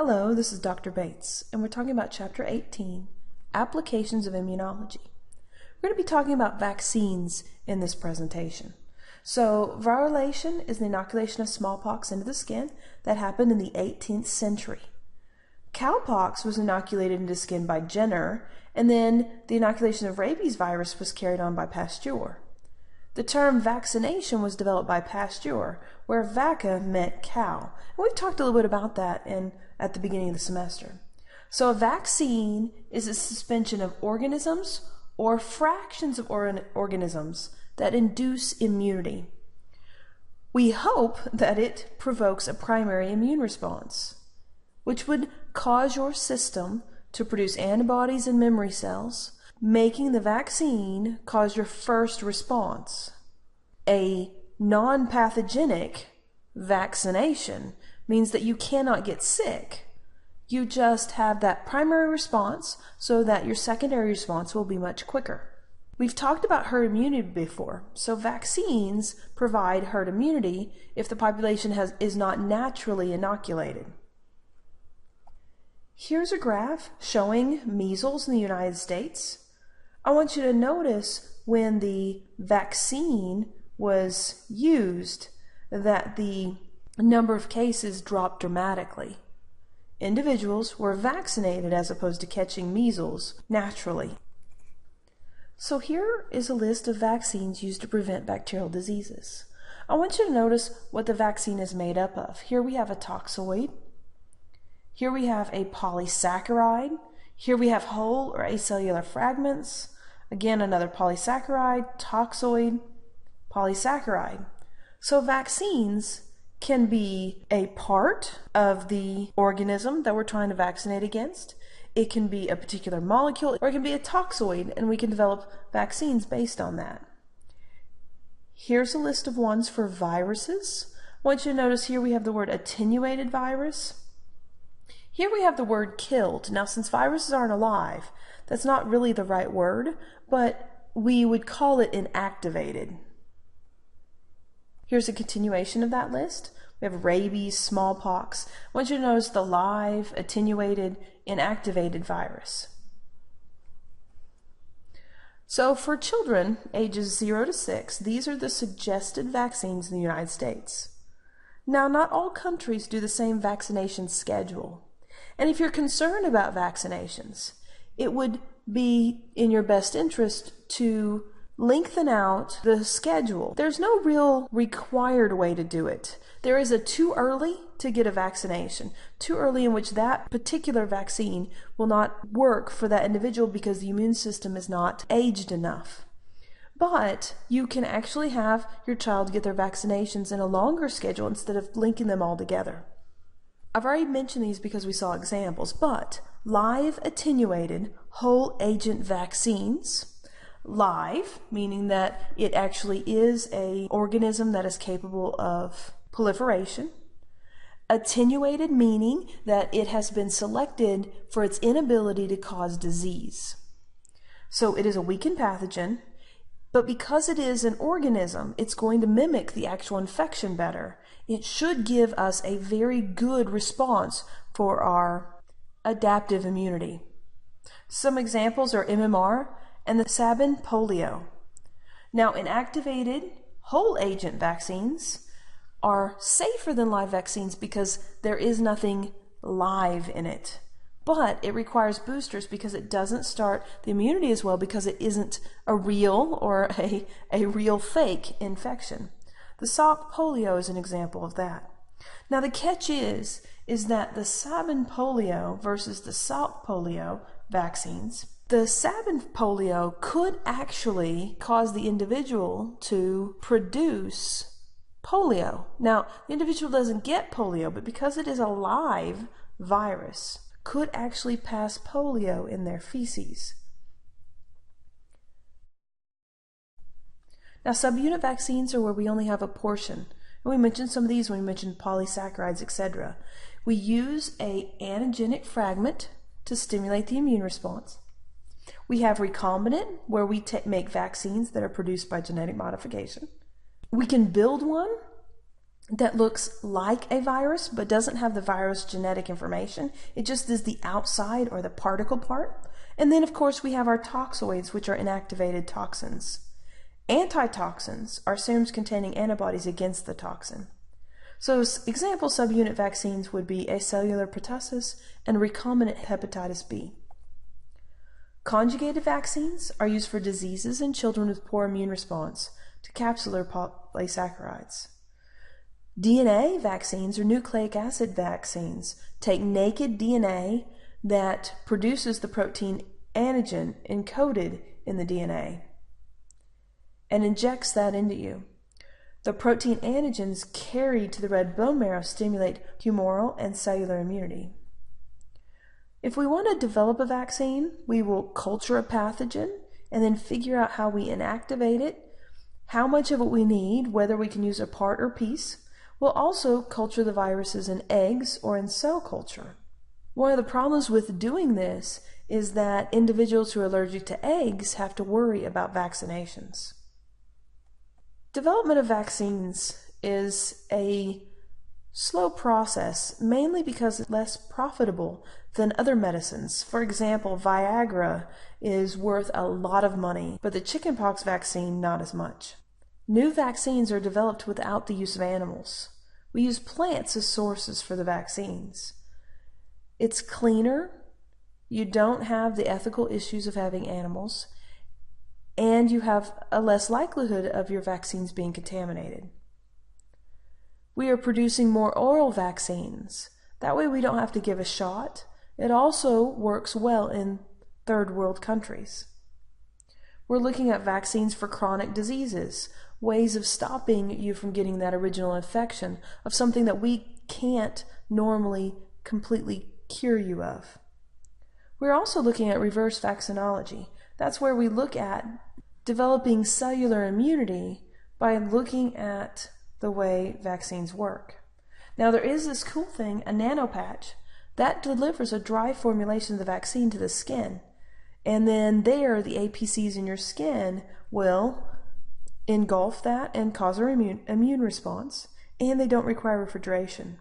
Hello, this is Dr. Bates, and we're talking about Chapter 18, Applications of Immunology. We're going to be talking about vaccines in this presentation. So, virulation is the inoculation of smallpox into the skin that happened in the 18th century. Cowpox was inoculated into skin by Jenner, and then the inoculation of rabies virus was carried on by Pasteur. The term vaccination was developed by Pasteur, where vacca meant cow. And we've talked a little bit about that at the beginning of the semester. So a vaccine is a suspension of organisms or fractions of organisms that induce immunity. We hope that it provokes a primary immune response, which would cause your system to produce antibodies and memory cells, making the vaccine cause your first response. A non-pathogenic vaccination means that you cannot get sick. You just have that primary response so that your secondary response will be much quicker. We've talked about herd immunity before, so vaccines provide herd immunity if the population is not naturally inoculated. Here's a graph showing measles in the United States. I want you to notice when the vaccine was used that the number of cases dropped dramatically. Individuals were vaccinated as opposed to catching measles naturally. So here is a list of vaccines used to prevent bacterial diseases. I want you to notice what the vaccine is made up of. Here we have a toxoid. Here we have a polysaccharide. Here we have whole or acellular fragments. Again, another polysaccharide, toxoid, polysaccharide. So vaccines can be a part of the organism that we're trying to vaccinate against. It can be a particular molecule, or it can be a toxoid, and we can develop vaccines based on that. Here's a list of ones for viruses. I want you to notice here we have the word attenuated virus. Here we have the word killed. Now, since viruses aren't alive, that's not really the right word, but we would call it inactivated. Here's a continuation of that list. We have rabies, smallpox. I want you to notice the live, attenuated, inactivated virus. So for children ages 0 to 6, these are the suggested vaccines in the United States. Now, not all countries do the same vaccination schedule. And if you're concerned about vaccinations, it would be in your best interest to lengthen out the schedule. There's no real required way to do it. There is a too early to get a vaccination, too early in which that particular vaccine will not work for that individual because the immune system is not aged enough. But you can actually have your child get their vaccinations in a longer schedule instead of linking them all together. I've already mentioned these because we saw examples, but live attenuated whole agent vaccines. Live, meaning that it actually is an organism that is capable of proliferation. Attenuated, meaning that it has been selected for its inability to cause disease. So it is a weakened pathogen, but because it is an organism, it's going to mimic the actual infection better. It should give us a very good response for our adaptive immunity. Some examples are MMR and the Sabin polio. Now, inactivated whole agent vaccines are safer than live vaccines because there is nothing live in it. But it requires boosters because it doesn't start the immunity as well because it isn't a real or a real fake infection. The Salk polio is an example of that. Now the catch is that the Sabin polio versus the Salk polio vaccines, the Sabin polio could actually cause the individual to produce polio. Now, the individual doesn't get polio, but because it is a live virus, could actually pass polio in their feces. Now, subunit vaccines are where we only have a portion. And we mentioned some of these when we mentioned polysaccharides, etc. We use an antigenic fragment to stimulate the immune response. We have recombinant, where we make vaccines that are produced by genetic modification. We can build one that looks like a virus but doesn't have the virus genetic information. It just is the outside or the particle part. And then of course we have our toxoids, which are inactivated toxins. Antitoxins are serums containing antibodies against the toxin. So example subunit vaccines would be acellular pertussis and recombinant hepatitis B. Conjugated vaccines are used for diseases in children with poor immune response to capsular polysaccharides. DNA vaccines or nucleic acid vaccines take naked DNA that produces the protein antigen encoded in the DNA and injects that into you. The protein antigens carried to the red bone marrow stimulate humoral and cellular immunity. If we want to develop a vaccine, we will culture a pathogen and then figure out how we inactivate it, how much of it we need, whether we can use a part or piece. We'll also culture the viruses in eggs or in cell culture. One of the problems with doing this is that individuals who are allergic to eggs have to worry about vaccinations. Development of vaccines is a slow process, mainly because it's less profitable than other medicines. For example, Viagra is worth a lot of money, but the chickenpox vaccine not as much. New vaccines are developed without the use of animals. We use plants as sources for the vaccines. It's cleaner, you don't have the ethical issues of having animals, and you have a less likelihood of your vaccines being contaminated. We are producing more oral vaccines. That way we don't have to give a shot. It also works well in third world countries. We're looking at vaccines for chronic diseases, ways of stopping you from getting that original infection of something that we can't normally completely cure you of. We're also looking at reverse vaccinology. That's where we look at developing cellular immunity by looking at the way vaccines work. Now there is this cool thing, a nanopatch, that delivers a dry formulation of the vaccine to the skin. And then there, the APCs in your skin will engulf that and cause an immune response, and they don't require refrigeration.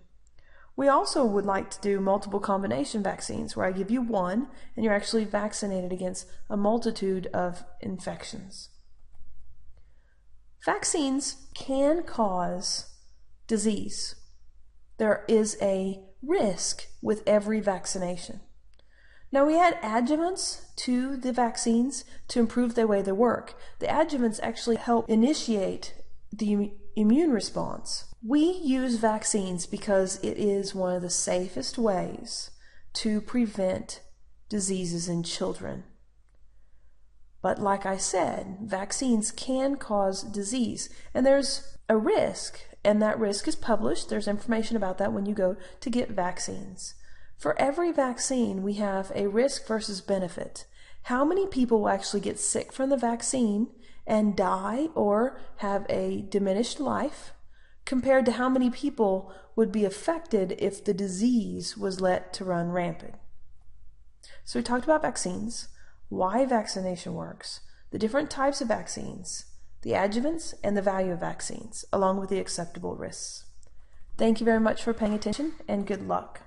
We also would like to do multiple combination vaccines where I give you one and you're actually vaccinated against a multitude of infections. Vaccines can cause disease. There is a risk with every vaccination. Now we add adjuvants to the vaccines to improve the way they work. The adjuvants actually help initiate the immune response. We use vaccines because it is one of the safest ways to prevent diseases in children. But like I said, vaccines can cause disease, and there's a risk, and that risk is published. There's information about that when you go to get vaccines. For every vaccine, we have a risk versus benefit. How many people will actually get sick from the vaccine and die or have a diminished life, compared to how many people would be affected if the disease was let to run rampant. So we talked about vaccines, why vaccination works, the different types of vaccines, the adjuvants, and the value of vaccines, along with the acceptable risks. Thank you very much for paying attention, and good luck.